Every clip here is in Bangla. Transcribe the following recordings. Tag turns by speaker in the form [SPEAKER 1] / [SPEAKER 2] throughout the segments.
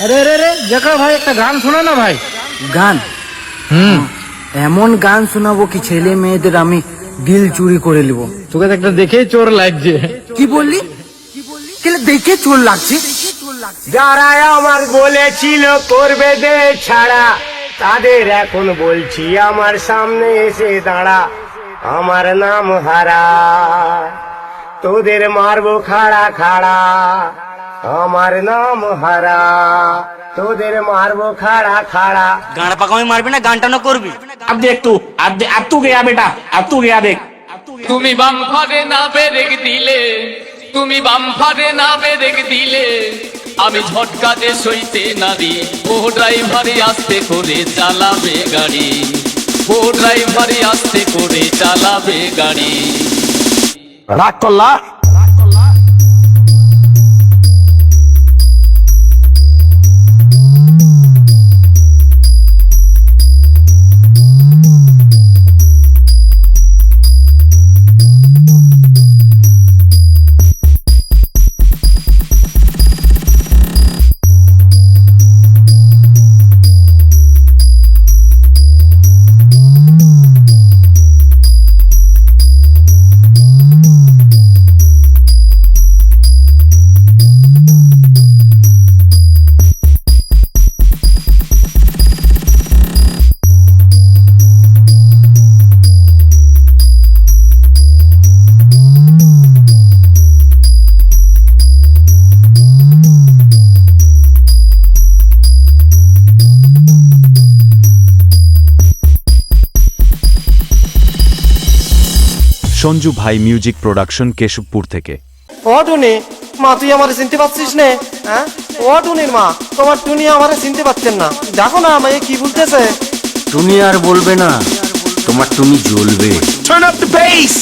[SPEAKER 1] আরে রে রে দেখা ভাই, একটা গান শোনা না ভাই।
[SPEAKER 2] গান? এমন গান শোনাবো কি ছেলে মেয়েদের আমি দিল চুরি করে নিব।
[SPEAKER 1] তোকে তো একটা দেখেই চোর লাগছে।
[SPEAKER 2] কি বললি? কেলে দেখে চোর লাগছে?
[SPEAKER 3] যারা আমার বলেছিল করবে দে ছাড়া, তাদের এখন বলছি আমার সামনে এসে দাঁড়া। আমার নাম হারা, তোদের মারবো খাড়া খাড়া। আমার নাম হারা, তোদের মারবো খাড়া খাড়া।
[SPEAKER 4] গাঁড়া পাকামি মারবি না, গান টানো করবি।
[SPEAKER 5] अब देख तू, अब तू गया बेटा, अब तू गया देख।
[SPEAKER 6] তুমি বাম্পারে না বেরেক দিলে, তুমি বাম্পারে না বেরেক দিলে, আমি ঝটকাতে সইতে নারি। ও ড্রাইভারে আস্তে করে চালাবে গাড়ি, ও ড্রাইভারে আস্তে করে চালাবে গাড়ি।
[SPEAKER 5] राग कोल्ला
[SPEAKER 7] সঞ্জু ভাই মিউজিক প্রোডাকশন কেশবপুর থেকে।
[SPEAKER 3] ও টুনি মা, তুই আমার চিনতে পারছিস নে? হ্যাঁ, ও টুনির মা, তোমার টুনি আমারে চিনতে পারছেন না। দেখো না আমাকে কি বলতেছে।
[SPEAKER 2] তুমি আর বলবে না, তোমার তুমি জ্বলবে।
[SPEAKER 5] turn up the bass।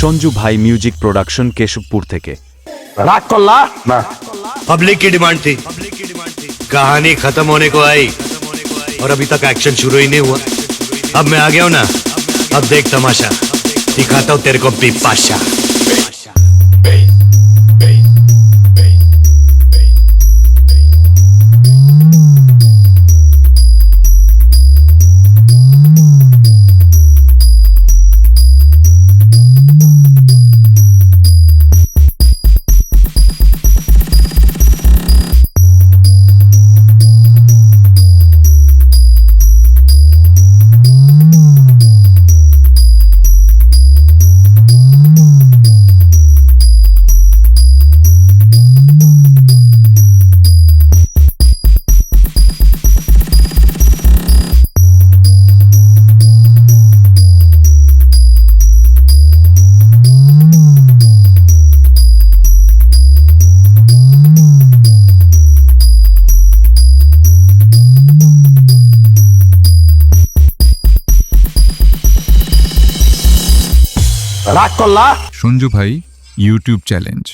[SPEAKER 7] Sanju ভাই মিউজিক প্রোডাকশন কেশবপুর থেকে।
[SPEAKER 5] राग कोल्ला ना
[SPEAKER 8] पब्लिक की डिमांड थी, कहानी खत्म होने को आई और अभी तक एक्शन शुरू ही नहीं हुआ। अब मैं आ गया हूं ना, अब देख तमाशा, दिखाता हूं तेरे को बिपाशा।
[SPEAKER 5] राग कोल्ला
[SPEAKER 9] সঞ্জু ভাই ইউটিউব চ্যালেঞ্জ।